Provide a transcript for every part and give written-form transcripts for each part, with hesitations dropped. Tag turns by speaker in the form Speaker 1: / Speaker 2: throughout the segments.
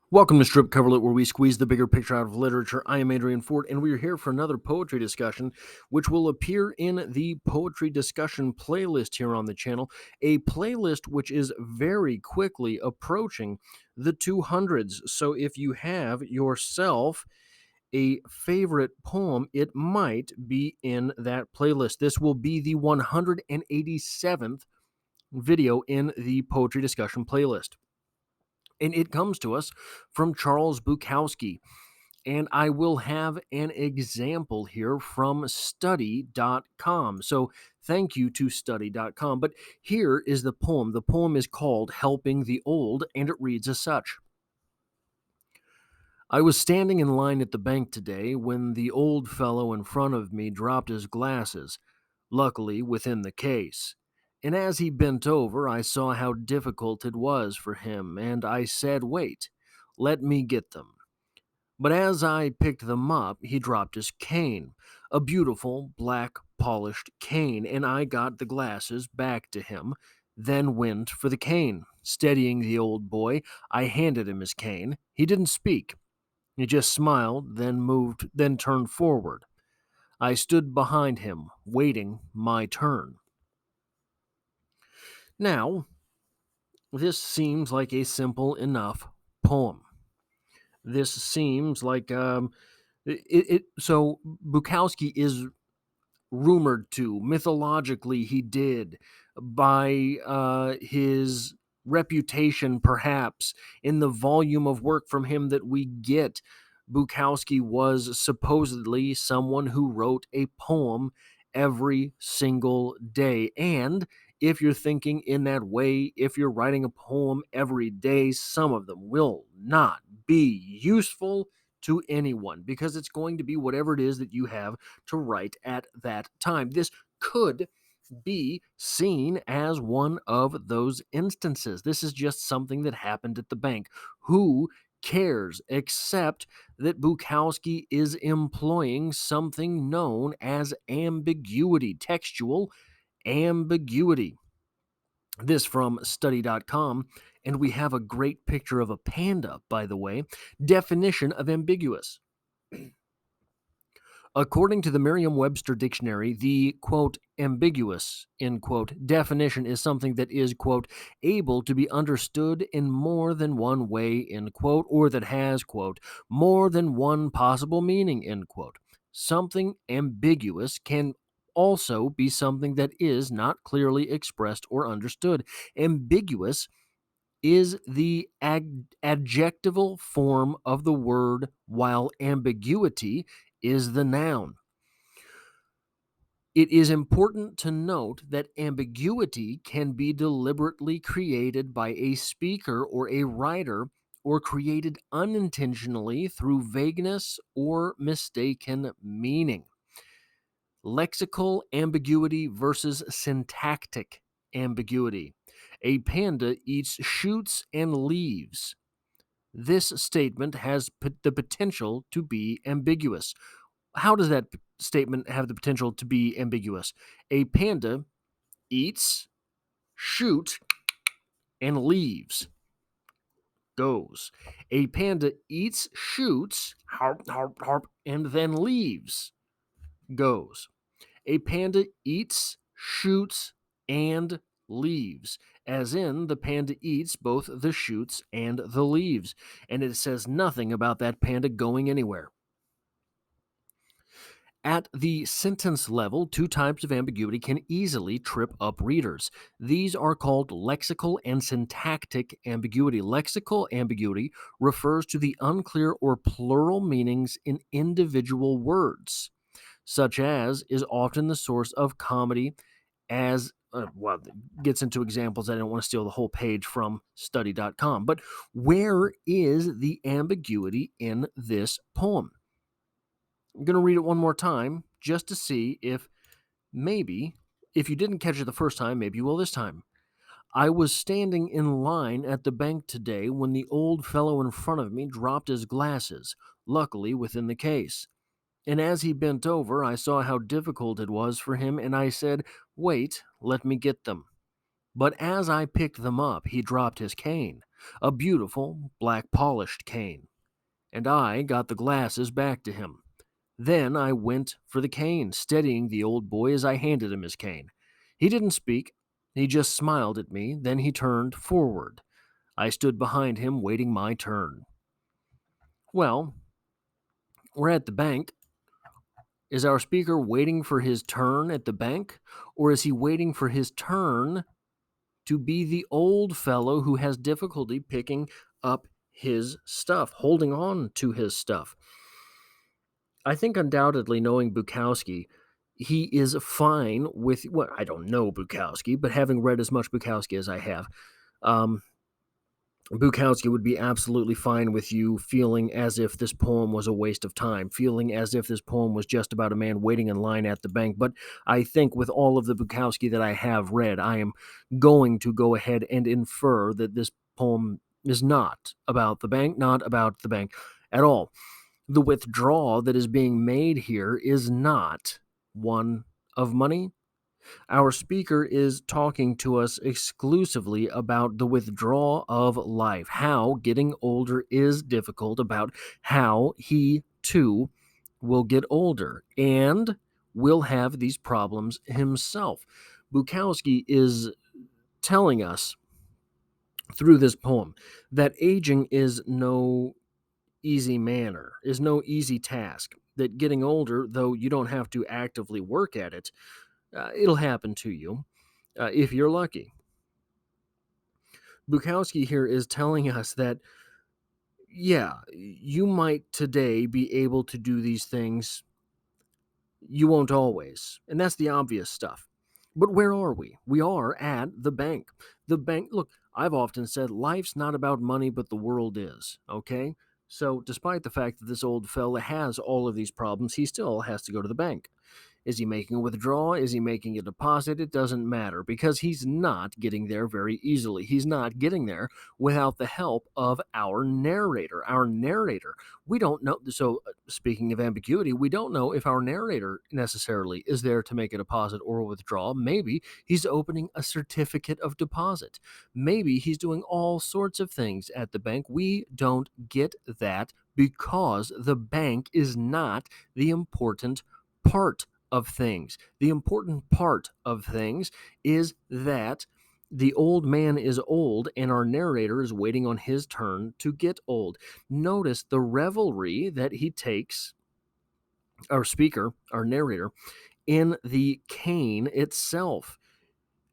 Speaker 1: Welcome to Strip Coverlet, where we squeeze the bigger picture out of literature. I am Adrian Ford, and we are here for another poetry discussion, which will appear in the poetry discussion playlist here on the channel. A playlist which is very quickly approaching the 200s. So if you have yourself a favorite poem, it might be in that playlist. This will be the 187th video in the poetry discussion playlist. And it comes to us from Charles Bukowski. And I will have an example here from study.com. So thank you to study.com. But here is the poem. The poem is called Helping the Old, and it reads as such. I was standing in line at the bank today when the old fellow in front of me dropped his glasses, luckily within the case. And as he bent over, I saw how difficult it was for him, and I said, "Wait, let me get them." But as I picked them up, he dropped his cane, a beautiful, black, polished cane, and I got the glasses back to him, then went for the cane. Steadying the old boy, I handed him his cane. He didn't speak. He just smiled, then turned forward. I stood behind him, waiting my turn. Now, this seems like a simple enough poem. This seems like so Bukowski is rumored to, mythologically he did, by his reputation perhaps, in the volume of work from him that we get. Bukowski was supposedly someone who wrote a poem every single day. And if you're thinking in that way, if you're writing a poem every day, some of them will not be useful to anyone because it's going to be whatever it is that you have to write at that time. This could be seen as one of those instances. This is just something that happened at the bank. Who cares, except that Bukowski is employing something known as ambiguity, textual ambiguity. This from study.com, and we have a great picture of a panda, by the way. Definition of ambiguous. According to the Merriam-Webster dictionary, the, quote, ambiguous, end quote, definition is something that is, quote, able to be understood in more than one way, end quote, or that has, quote, more than one possible meaning, end quote. Something ambiguous can also be something that is not clearly expressed or understood. Ambiguous is the adjectival form of the word, while ambiguity is the noun. It is important to note that ambiguity can be deliberately created by a speaker or a writer, or created unintentionally through vagueness or mistaken meaning. Lexical ambiguity versus syntactic ambiguity. A panda eats shoots and leaves. This statement has the potential to be ambiguous. How does that statement have the potential to be ambiguous? A panda eats, shoots, and leaves. Goes. A panda eats, shoots, harp, harp, harp, and then leaves. Goes. A panda eats, shoots, and leaves, as in the panda eats both the shoots and the leaves, and it says nothing about that panda going anywhere. At the sentence level, two types of ambiguity can easily trip up readers. These are called lexical and syntactic ambiguity. Lexical ambiguity refers to the unclear or plural meanings in individual words, such as is often the source of comedy, as gets into examples. I don't want to steal the whole page from study.com, but where is the ambiguity in this poem? I'm going to read it one more time just to see if maybe, if you didn't catch it the first time, maybe you will this time. I was standing in line at the bank today when the old fellow in front of me dropped his glasses, luckily within the case. And as he bent over, I saw how difficult it was for him, and I said, "Wait, let me get them." But as I picked them up, he dropped his cane. a beautiful, black polished cane, and I got the glasses back to him. Then I went for the cane, steadying the old boy as I handed him his cane. He didn't speak. He just smiled at me, then he turned forward. I stood behind him, waiting my turn. Well, we're at the bank. Is our speaker waiting for his turn at the bank, or is he waiting for his turn to be the old fellow who has difficulty picking up his stuff, holding on to his stuff? I think undoubtedly, knowing Bukowski, he is fine with, well, I don't know Bukowski, but having read as much Bukowski as I have, um, Bukowski would be absolutely fine with you feeling as if this poem was a waste of time, feeling as if this poem was just about a man waiting in line at the bank. But I think with all of the Bukowski that I have read, I am going to go ahead and infer that this poem is not about the bank, not about the bank at all. The withdrawal that is being made here is not one of money. Our speaker is talking to us exclusively about the withdrawal of life, how getting older is difficult, about how he too will get older and will have these problems himself. Bukowski is telling us through this poem that aging is no easy manner, is no easy task, that getting older, though you don't have to actively work at it, it'll happen to you if you're lucky. Bukowski here is telling us that, yeah, you might today be able to do these things. You won't always. And that's the obvious stuff. But where are we? We are at the bank. The bank, look, I've often said life's not about money, but the world is, okay? So, despite the fact that this old fella has all of these problems, he still has to go to the bank. Is he making a withdrawal? Is he making a deposit? It doesn't matter because he's not getting there very easily. He's not getting there without the help of our narrator. Our narrator, we don't know. So, speaking of ambiguity, we don't know if our narrator necessarily is there to make a deposit or a withdrawal. Maybe he's opening a certificate of deposit. Maybe he's doing all sorts of things at the bank. We don't get that because the bank is not the important part of things. The important part of things is that the old man is old and our narrator is waiting on his turn to get old. Notice the revelry that he takes, our speaker, our narrator, in the cane itself.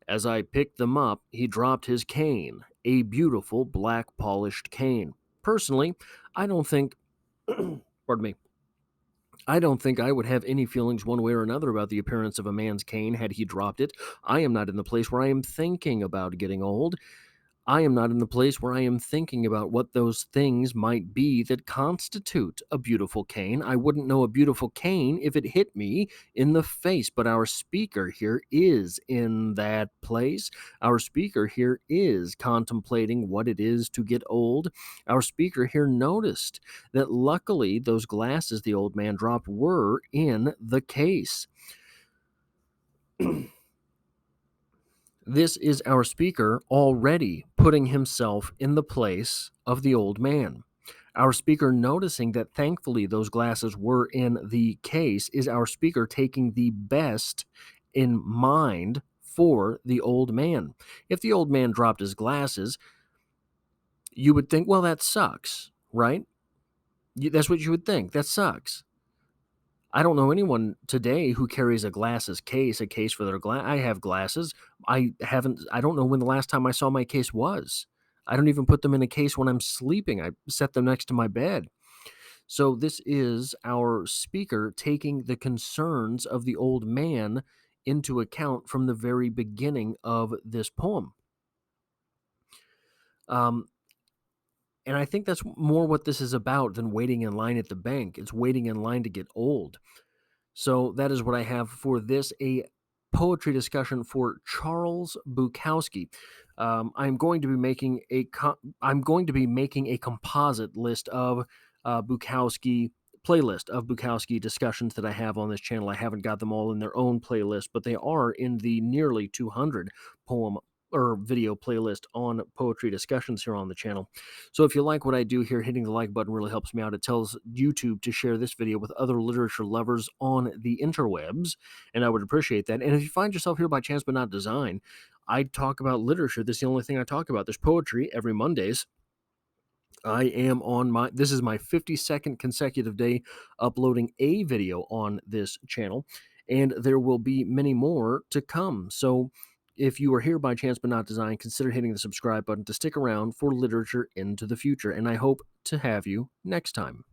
Speaker 1: As I picked them up, he dropped his cane, a beautiful black polished cane. Personally, I don't think, pardon me, I don't think I would have any feelings one way or another about the appearance of a man's cane had he dropped it. I am not in the place where I am thinking about getting old. I am not in the place where I am thinking about what those things might be that constitute a beautiful cane. I wouldn't know a beautiful cane if it hit me in the face, but our speaker here is in that place. Our speaker here is contemplating what it is to get old. Our speaker here noticed that luckily those glasses the old man dropped were in the case. This is our speaker already putting himself in the place of the old man. Our speaker noticing that thankfully those glasses were in the case is our speaker taking the best in mind for the old man. If the old man dropped his glasses, you would think, well, that sucks, right? That's what you would think. That sucks. I don't know anyone today who carries a glasses case, a case for their glass. I have glasses. I don't know when the last time I saw my case was. I don't even put them in a case when I'm sleeping. I set them next to my bed. So this is our speaker taking the concerns of the old man into account from the very beginning of this poem. Um, and I think that's more what this is about than waiting in line at the bank. It's waiting in line to get old. So that is what I have for this, a poetry discussion for Charles Bukowski. I'm going to be making a composite list of Bukowski playlist of Bukowski discussions that I have on this channel. I haven't got them all in their own playlist, but they are in the nearly 200 poem or video playlist on poetry discussions here on the channel. So if you like what I do here, hitting the like button really helps me out. It tells YouTube to share this video with other literature lovers on the interwebs, and I would appreciate that. And if you find yourself here by chance but not design, I talk about literature. This is the only thing I talk about. There's poetry every Mondays. I am on this is my 52nd consecutive day uploading a video on this channel, and there will be many more to come. So if you are here by chance but not design, consider hitting the subscribe button to stick around for literature into the future, and I hope to have you next time.